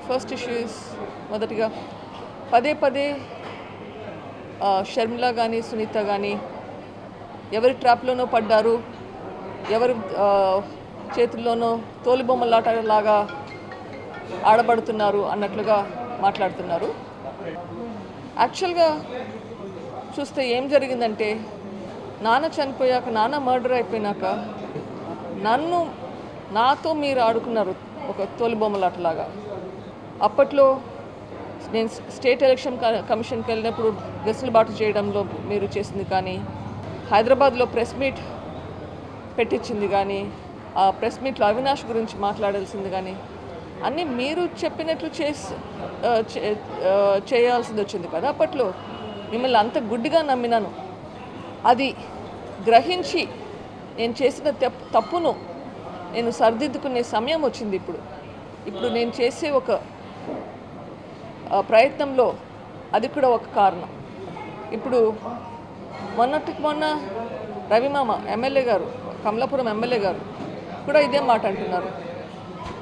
First issue is మొదటిగా పదే పదే షర్మిల కానీ సునీత కానీ ఎవరి ట్రాప్లోనో పడ్డారు, ఎవరి చేతుల్లోనో తోలుబొమ్మలాటలాగా ఆడబడుతున్నారు అన్నట్లుగా మాట్లాడుతున్నారు. యాక్చువల్గా చూస్తే ఏం జరిగిందంటే, నాన్న చనిపోయాక, నాన్న మర్డర్ అయిపోయినాక నాతో మీరు ఆడుకున్నారు ఒక తోలుబొమ్మలాటలాగా. అప్పట్లో నేను స్టేట్ ఎలక్షన్ కమిషన్కి వెళ్ళినప్పుడు వెసులుబాటు చేయడంలో మీరు చేసింది కానీ, హైదరాబాద్లో ప్రెస్ మీట్ పెట్టించింది కానీ, ఆ ప్రెస్ మీట్లో అవినాష్ గురించి మాట్లాడాల్సింది కానీ అన్నీ మీరు చెప్పినట్లు చేయాల్సింది వచ్చింది కదా. అప్పట్లో మిమ్మల్ని అంత గుడ్డిగా నమ్మినాను. అది గ్రహించి నేను చేసిన తప్పును నేను సరిదిద్దుకునే సమయం వచ్చింది. ఇప్పుడు నేను చేసే ఒక ప్రయత్నంలో అది కూడా ఒక కారణం. ఇప్పుడు మొన్న రవిమామ ఎమ్మెల్యే గారు, కమలాపురం ఎమ్మెల్యే గారు కూడా ఇదే మాట అంటున్నారు,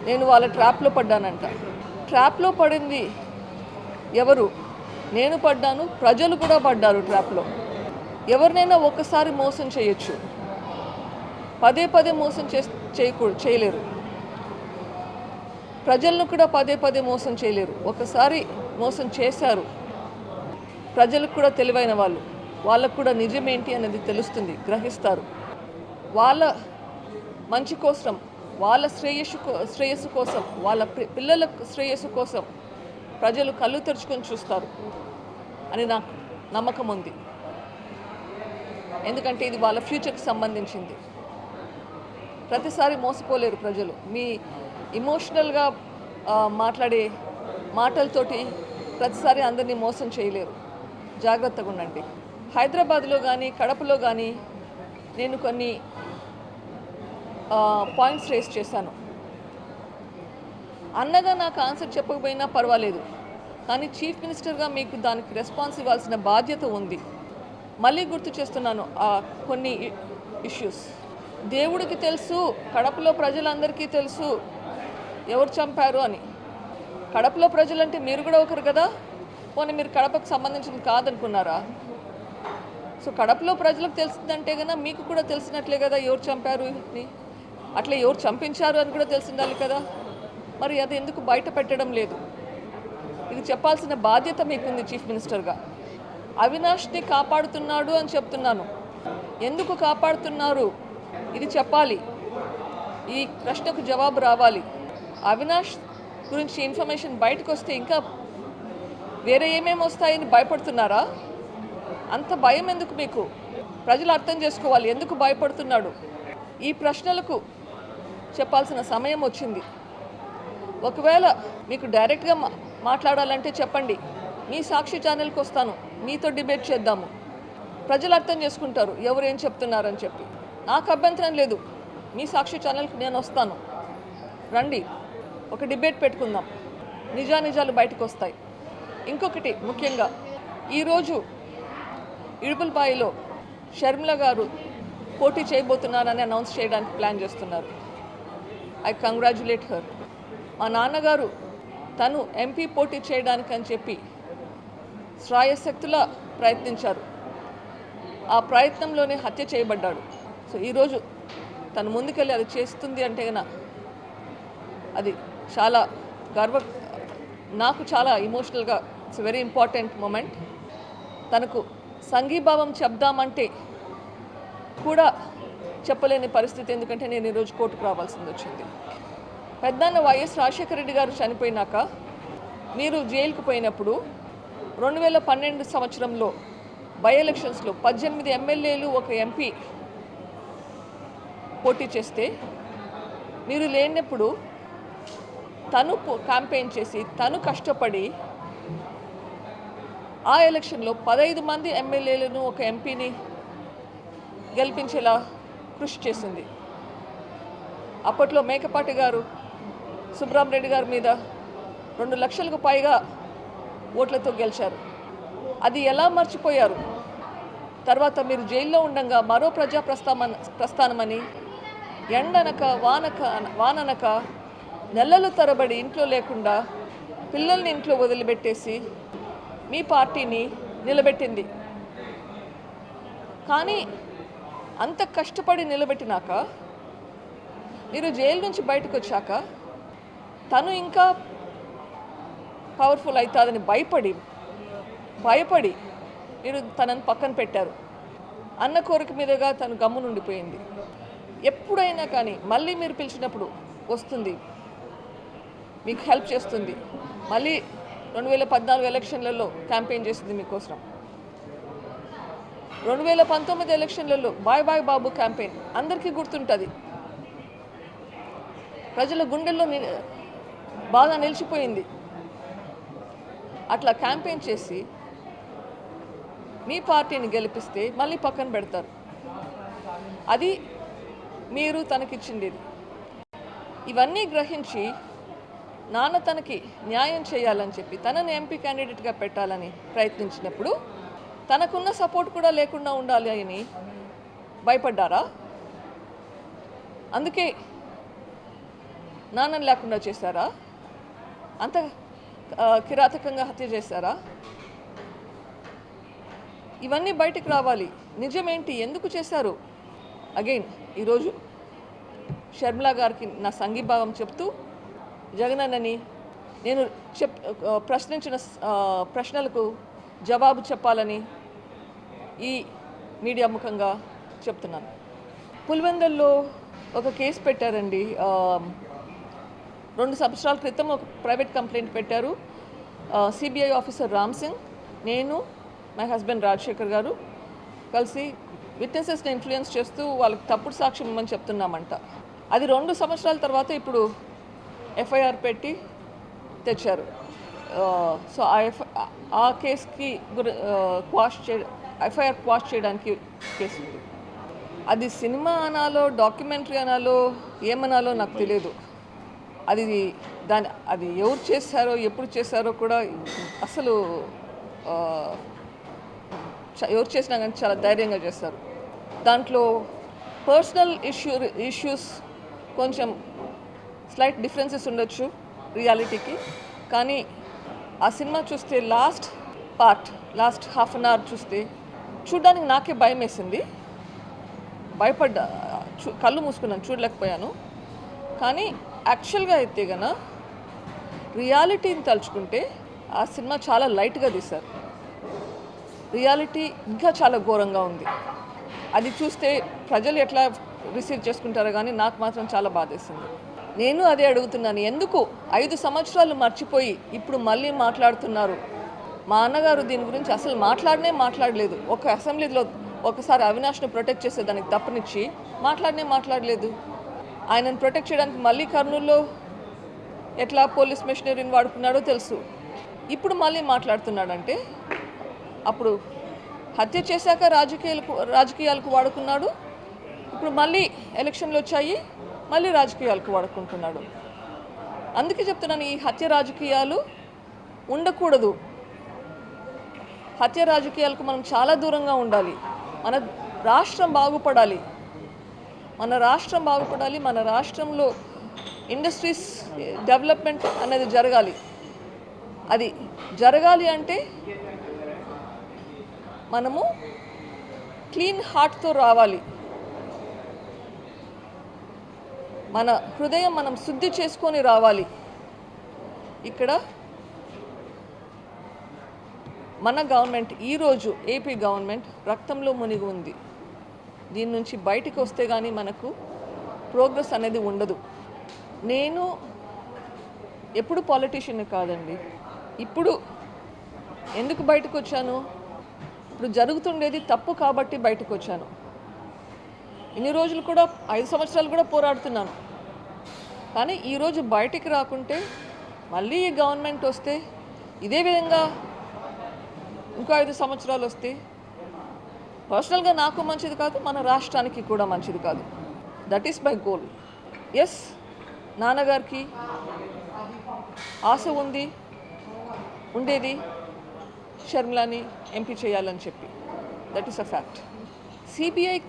నేను వాళ్ళ ట్రాప్లో పడ్డానంట. ట్రాప్లో పడింది ఎవరు? నేను పడ్డాను, ప్రజలు కూడా పడ్డారు ట్రాప్లో. ఎవరినైనా ఒకసారి మోసం చేయొచ్చు, పదే పదే మోసం చేయలేరు. ప్రజలను కూడా పదే పదే మోసం చేయలేరు. ఒకసారి మోసం చేశారు. ప్రజలకు కూడా తెలివైన వాళ్ళకు కూడా నిజమేంటి అనేది తెలుస్తుంది, గ్రహిస్తారు. వాళ్ళ మంచి కోసం, వాళ్ళ శ్రేయస్సు కోసం, వాళ్ళ పిల్లల శ్రేయస్సు కోసం ప్రజలు కళ్ళు తెరుచుకొని చూస్తారు అని నాకు నమ్మకం ఉంది. ఎందుకంటే ఇది వాళ్ళ ఫ్యూచర్కి సంబంధించింది. ప్రతిసారి మోసపోలేరు ప్రజలు. మీ ఇమోషనల్గా మాట్లాడే మాటలతోటి ప్రతిసారి అందరినీ మోసం చేయలేరు. జాగ్రత్తగా ఉండండి. హైదరాబాద్లో కానీ కడపలో కానీ నేను కొన్ని పాయింట్స్ రేస్ చేశాను. అన్నగా నాకు ఆన్సర్ చెప్పకపోయినా పర్వాలేదు, కానీ చీఫ్ మినిస్టర్గా మీకు దానికి రెస్పాన్స్ ఇవ్వాల్సిన బాధ్యత ఉంది. మళ్ళీ గుర్తు చేస్తున్నాను, కొన్ని ఇష్యూస్ దేవుడికి తెలుసు, కడపలో ప్రజలందరికీ తెలుసు ఎవరు చంపారు అని. కడపలో ప్రజలంటే మీరు కూడా ఒకరు కదా. పోనీ మీరు కడపకు సంబంధించింది కాదనుకున్నారా? సో కడపలో ప్రజలకు తెలిసిందంటే కన్నా మీకు కూడా తెలిసినట్లే కదా ఎవరు చంపారు అని. అట్లా ఎవరు చంపించారు అని కూడా తెలిసిండాలి కదా. మరి అది ఎందుకు బయట పెట్టడం లేదు? ఇది చెప్పాల్సిన బాధ్యత మీకుంది చీఫ్ మినిస్టర్గా. అవినాష్ని కాపాడుతున్నాడు అని చెప్తున్నాను. ఎందుకు కాపాడుతున్నారు ఇది చెప్పాలి. ఈ ప్రశ్నకు జవాబు రావాలి. అవినాష్ గురించి ఇన్ఫర్మేషన్ బయటకు వస్తే ఇంకా వేరే ఏమేమి వస్తాయని భయపడుతున్నారా? అంత భయం ఎందుకు మీకు? ప్రజలు అర్థం చేసుకోవాలి ఎందుకు భయపడుతున్నాడు. ఈ ప్రశ్నలకు చెప్పాల్సిన సమయం వచ్చింది. ఒకవేళ మీకు డైరెక్ట్గా మాట్లాడాలంటే చెప్పండి, మీ సాక్షి ఛానల్కి వస్తాను, మీతో డిబేట్ చేద్దాము. ప్రజలు అర్థం చేసుకుంటారు ఎవరు ఏం చెప్తున్నారని చెప్పి. నాకు అభ్యంతరం లేదు, మీ సాక్షి ఛానల్కి నేను వస్తాను, రండి, ఒక డిబేట్ పెట్టుకుందాం, నిజానిజాలు బయటకు వస్తాయి. ఇంకొకటి ముఖ్యంగా ఈరోజు ఇడుపులపాయలో షర్మిల గారు పోటీ చేయబోతున్నారని అనౌన్స్ చేయడానికి ప్లాన్ చేస్తున్నారు. I congratulate her. మా నాన్నగారు తను ఎంపీ పోటీ చేయడానికి అని చెప్పి శ్రాయశక్తులా ప్రయత్నించారు. ఆ ప్రయత్నంలోనే హత్య చేయబడ్డాడు. సో ఈరోజు తను ముందుకెళ్ళి అది చేస్తుంది అంటే కన్నా అది చాలా నాకు చాలా ఇమోషనల్గా ఇట్స్ వెరీ ఇంపార్టెంట్ మూమెంట్. తనకు సంఘీభావం చెప్దామంటే కూడా చెప్పలేని పరిస్థితి. ఎందుకంటే నేను ఈరోజు కోర్టుకు రావాల్సింది వచ్చింది. పెద్దన్న వైఎస్ రాజశేఖర రెడ్డి గారు చనిపోయినాక మీరు జైలుకు పోయినప్పుడు 2012 సంవత్సరంలో బై ఎలక్షన్స్లో 18 ఎమ్మెల్యేలు ఒక ఎంపీ పోటీ చేస్తే మీరు లేనప్పుడు తను క్యాంపెయిన్ చేసి తను కష్టపడి ఆ ఎలక్షన్లో 15 మంది ఎమ్మెల్యేలను ఒక ఎంపీని గెలిపించేలా కృషి చేసింది. అప్పట్లో మేకపాటి గారు సుబ్రహ్మరెడ్డి గారి మీద 2 లక్షలకు పైగా ఓట్లతో గెలిచారు. అది ఎలా మర్చిపోయారు? తర్వాత మీరు జైల్లో ఉండగా మరో ప్రజా ప్రస్థానమని ఎండనక వాననక నెలలు తరబడి ఇంట్లో లేకుండా పిల్లల్ని ఇంట్లో వదిలిపెట్టేసి మీ పార్టీని నిలబెట్టింది. కానీ అంత కష్టపడి నిలబెట్టినాక మీరు జైలు నుంచి బయటకు వచ్చాక తను ఇంకా పవర్ఫుల్ అవుతుందని భయపడి మీరు తనని పక్కన పెట్టారు. అన్న కోరిక మీదుగా తను గమ్మునుండిపోయింది. ఎప్పుడైనా కానీ మళ్ళీ మీరు పిలిచినప్పుడు వస్తుంది, మీకు హెల్ప్ చేస్తుంది. మళ్ళీ 2014 ఎలక్షన్లలో క్యాంపెయిన్ చేసింది మీకోసం. 2019 ఎలక్షన్లలో బాయ్ బాయ్ బాబు క్యాంపెయిన్ అందరికీ గుర్తుంటుంది. ప్రజల గుండెల్లో బాగా నిలిచిపోయింది. అట్లా క్యాంపెయిన్ చేసి మీ పార్టీని గెలిపిస్తే మళ్ళీ పక్కన పెడతారు. అది మీరు తనకిచ్చింది. ఇవన్నీ గ్రహించి నాన్న తనకి న్యాయం చేయాలని చెప్పి తనని ఎంపీ క్యాండిడేట్గా పెట్టాలని ప్రయత్నించినప్పుడు తనకున్న సపోర్ట్ కూడా లేకుండా ఉండాలి అని భయపడ్డారా? అందుకే నాన్నని లేకుండా చేశారా? అంత కిరాతకంగా హత్య చేశారా? ఇవన్నీ బయటకు రావాలి. నిజమేంటి, ఎందుకు చేశారు? అగైన్ ఈరోజు షర్మిల గారికి నా సంఘీభావం చెప్తూ జగనన్నని నేను ప్రశ్నించిన ప్రశ్నలకు జవాబు చెప్పాలని ఈ మీడియా ముఖంగా చెప్తున్నాను. పులివెందుల్లో ఒక కేసు పెట్టారండి. 2 సంవత్సరాల క్రితం ఒక ప్రైవేట్ కంప్లైంట్ పెట్టారు. సిబిఐ ఆఫీసర్ రామ్ సింగ్, నేను, మై హస్బెండ్ రాజశేఖర్ గారు కలిసి విట్నెసెస్ని ఇన్ఫ్లుయెన్స్ చేస్తూ వాళ్ళకి తప్పుడు సాక్ష్యం ఇవ్వమని చెప్తున్నామంట. అది 2 సంవత్సరాల తర్వాత ఇప్పుడు ఎఫ్ఐఆర్ పెట్టి తెచ్చారు. సో ఆ కేసుకి ఎఫ్ఐఆర్ క్వాష్ చేయడానికి కేసు. అది సినిమా అనాలో డాక్యుమెంటరీ అనాలో ఏమనాలో నాకు తెలియదు. అది ఎవరు చేశారో ఎప్పుడు చేశారో కూడా అసలు ఎవరు చేసినా కానీ చాలా ధైర్యంగా చేస్తారు. దాంట్లో పర్సనల్ ఇష్యూస్ కొంచెం స్లైట్ డిఫరెన్సెస్ ఉండొచ్చు రియాలిటీకి. కానీ ఆ సినిమా చూస్తే లాస్ట్ హాఫ్ అన్ అవర్ చూడడానికి నాకే భయం వేసింది. భయపడ్డా, కళ్ళు మూసుకున్నాను, చూడలేకపోయాను. కానీ యాక్చువల్గా అయితే గన రియాలిటీని తలుచుకుంటే ఆ సినిమా చాలా లైట్గా తీశారు. రియాలిటీ ఇంకా చాలా ఘోరంగా ఉంది. అది చూస్తే ప్రజలు ఎట్లా రిసీవ్ చేసుకుంటారో కానీ నాకు మాత్రం చాలా బాధేసింది. నేను అదే అడుగుతున్నాను, ఎందుకు 5 సంవత్సరాలు మర్చిపోయి ఇప్పుడు మళ్ళీ మాట్లాడుతున్నారు? మా అన్నగారు దీని గురించి అసలు మాట్లాడలేదు. ఒక అసెంబ్లీలో ఒకసారి అవినాష్ను ప్రొటెక్ట్ చేసేదానికి తప్పనిచ్చి మాట్లాడలేదు. ఆయనను ప్రొటెక్ట్ చేయడానికి మళ్ళీ కర్నూలులో ఎట్లా పోలీస్ మెషినరీని వాడుకున్నాడో తెలుసు. ఇప్పుడు మళ్ళీ మాట్లాడుతున్నాడంటే అప్పుడు హత్య చేశాక రాజకీయాలకు వాడుకున్నాడు. ఇప్పుడు మళ్ళీ ఎలక్షన్లు వచ్చాయి, మళ్ళీ రాజకీయాలకు వాడుకుంటున్నాడు. అందుకే చెప్తున్నాను, ఈ హత్య రాజకీయాలు ఉండకూడదు. హత్య రాజకీయాలకు మనం చాలా దూరంగా ఉండాలి. మన రాష్ట్రం బాగుపడాలి. మన రాష్ట్రంలో ఇండస్ట్రీస్ డెవలప్మెంట్ అనేది జరగాలి. అది జరగాలి అంటే మనము క్లీన్ హార్ట్తో రావాలి. మన హృదయం మనం శుద్ధి చేసుకొని రావాలి. ఇక్కడ మన గవర్నమెంట్ ఈరోజు ఏపీ గవర్నమెంట్ రక్తంలో మునిగి ఉంది. దీని నుంచి బయటికి వస్తే కానీ మనకు ప్రోగ్రెస్ అనేది ఉండదు. నేను ఎప్పుడు పాలిటీషియన్ కాదండి. ఇప్పుడు ఎందుకు బయటకు వచ్చాను? ఇప్పుడు జరుగుతుండేది తప్పు కాబట్టి బయటకు వచ్చాను. ఇన్ని రోజులు కూడా 5 సంవత్సరాలు కూడా పోరాడుతున్నాను. కానీ ఈరోజు బయటికి రాకుంటే మళ్ళీ ఈ గవర్నమెంట్ వస్తే ఇదే విధంగా ఇంకో 5 సంవత్సరాలు వస్తే పర్సనల్గా నాకు మంచిది కాదు, మన రాష్ట్రానికి కూడా మంచిది కాదు. That is my goal. Yes, నాన్నగారికి ఆశ ఉండేది షర్మిలాని ఎంపీ చేయాలని చెప్పి. That is a fact. CBI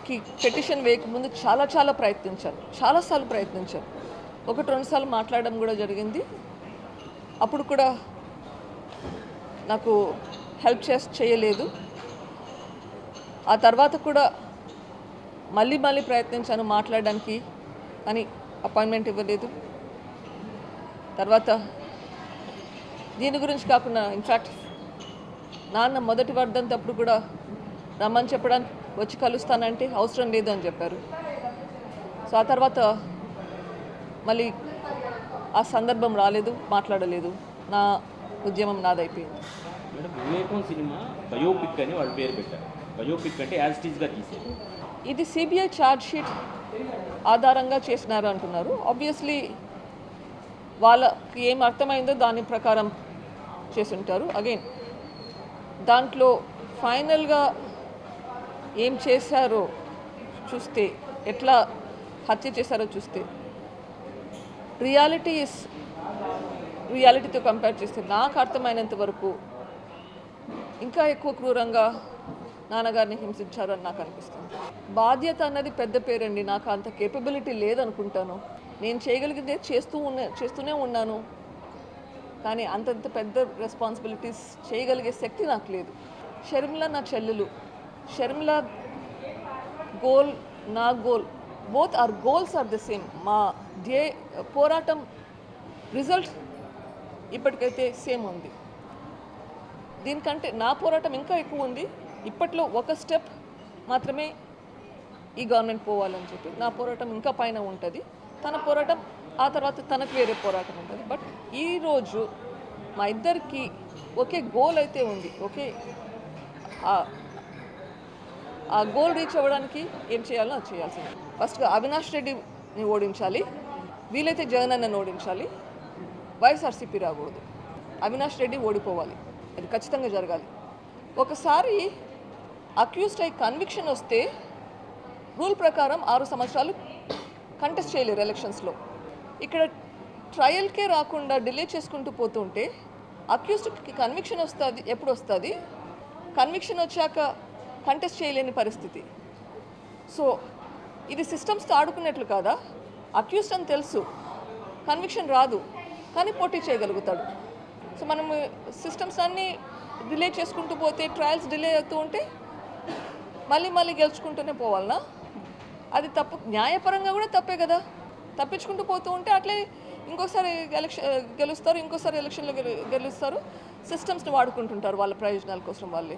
కి పెటిషన్ వేయకముందు చాలాసార్లు ప్రయత్నించారు. 1-2 సార్లు మాట్లాడడం కూడా జరిగింది. అప్పుడు కూడా నాకు హెల్ప్ చేయలేదు. ఆ తర్వాత కూడా మళ్ళీ ప్రయత్నించాను మాట్లాడడానికి, కానీ అపాయింట్మెంట్ ఇవ్వలేదు. తర్వాత దీని గురించి కాకుండా ఇన్ఫ్యాక్ట్ నాన్న మొదటి వర్ధంతప్పుడు కూడా రమ్మని చెప్పడానికి వచ్చి కలుస్తానంటే అవసరం లేదు అని చెప్పారు. సో ఆ తర్వాత మళ్ళీ ఆ సందర్భం రాలేదు, మాట్లాడలేదు. నా ఉద్యమం నాదైపోయింది. మేడం, వివేకం సినిమా బయోపిక్ అని వాళ్ళు పేరు పెట్టారు. బయోపిక్ అంటే యాజ్ ఇట్ ఈస్గా తీసేది. ఇది సిబిఐ ఛార్జ్ షీట్ ఆధారంగా చేసినారు అంటున్నారు. ఆబ్వియస్లీ వాళ్ళకి ఏం అర్థమైందో దాని ప్రకారం చేసుంటారు. అగైన్ దాంట్లో ఫైనల్గా ఏం చేశారో చూస్తే, ఎట్లా హత్య చేశారో చూస్తే, రియాలిటీతో కంపేర్ చేస్తే నాకు అర్థమైనంత వరకు ఇంకా ఎక్కువ క్రూరంగా నాన్నగారిని హింసించారు అని నాకు అనిపిస్తుంది. బాధ్యత అన్నది పెద్ద పేరండి. నాకు అంత కేపబిలిటీ లేదనుకుంటాను. నేను చేయగలిగితే చేస్తూనే ఉన్నాను, కానీ అంతంత పెద్ద రెస్పాన్సిబిలిటీస్ చేయగలిగే శక్తి నాకు లేదు. షర్మిల నా చెల్లెలు. షర్మిల గోల్, నా goal, both are goals are the same. మా పోరాటం రిజల్ట్ ఇప్పటికైతే సేమ్ ఉంది. దీనికంటే నా పోరాటం ఇంకా ఎక్కువ ఉంది. ఇప్పట్లో ఒక స్టెప్ మాత్రమే ఈ గవర్నమెంట్ పోవాలని చెప్పి నా పోరాటం ఇంకా పైన ఉంటుంది. తన పోరాటం ఆ తర్వాత తనకు వేరే పోరాటం ఉంటుంది. బట్ ఈరోజు మా ఇద్దరికి ఒకే గోల్ అయితే ఉంది. ఓకే, ఆ గోల్ రీచ్ అవ్వడానికి ఏం చేయాలో అది చేయాల్సింది. ఫస్ట్గా అవినాష్ రెడ్డిని ఓడించాలి, వీలైతే జగన్ అన్నని ఓడించాలి, వైఎస్ఆర్సీపీ రాకూడదు. అవినాష్ రెడ్డి ఓడిపోవాలి, అది ఖచ్చితంగా జరగాలి. ఒకసారి అక్యూజ్డ్ అయి కన్విక్షన్ వస్తే రూల్ ప్రకారం 6 సంవత్సరాలు కంటెస్ట్ చేయలేరు ఎలక్షన్స్లో. ఇక్కడ ట్రయల్కే రాకుండా డిలే చేసుకుంటూ పోతుంటే అక్యూజ్డ్కి కన్విక్షన్ వస్తుంది. ఎప్పుడు వస్తుంది? కన్విక్షన్ వచ్చాక కంటెస్ట్ చేయలేని పరిస్థితి. సో ఇది సిస్టమ్స్తో ఆడుకున్నట్లు కాదా? అక్యూజ్డ్ అని తెలుసు, కన్విక్షన్ రాదు, కానీ పోటీ చేయగలుగుతాడు. సో మనం సిస్టమ్స్ అన్నీ డిలే చేసుకుంటూ పోతే, ట్రయల్స్ డిలే అవుతూ ఉంటే మళ్ళీ గెలుచుకుంటూనే పోవాలనా? అది తప్పు. న్యాయపరంగా కూడా తప్పే కదా. తప్పించుకుంటూ పోతూ ఉంటే అట్లే ఇంకోసారి గెలుస్తారు, ఇంకోసారి ఎలక్షన్లో గెలుస్తారు. సిస్టమ్స్ని వాడుకుంటుంటారు వాళ్ళ ప్రయోజనాల కోసం వాళ్ళే.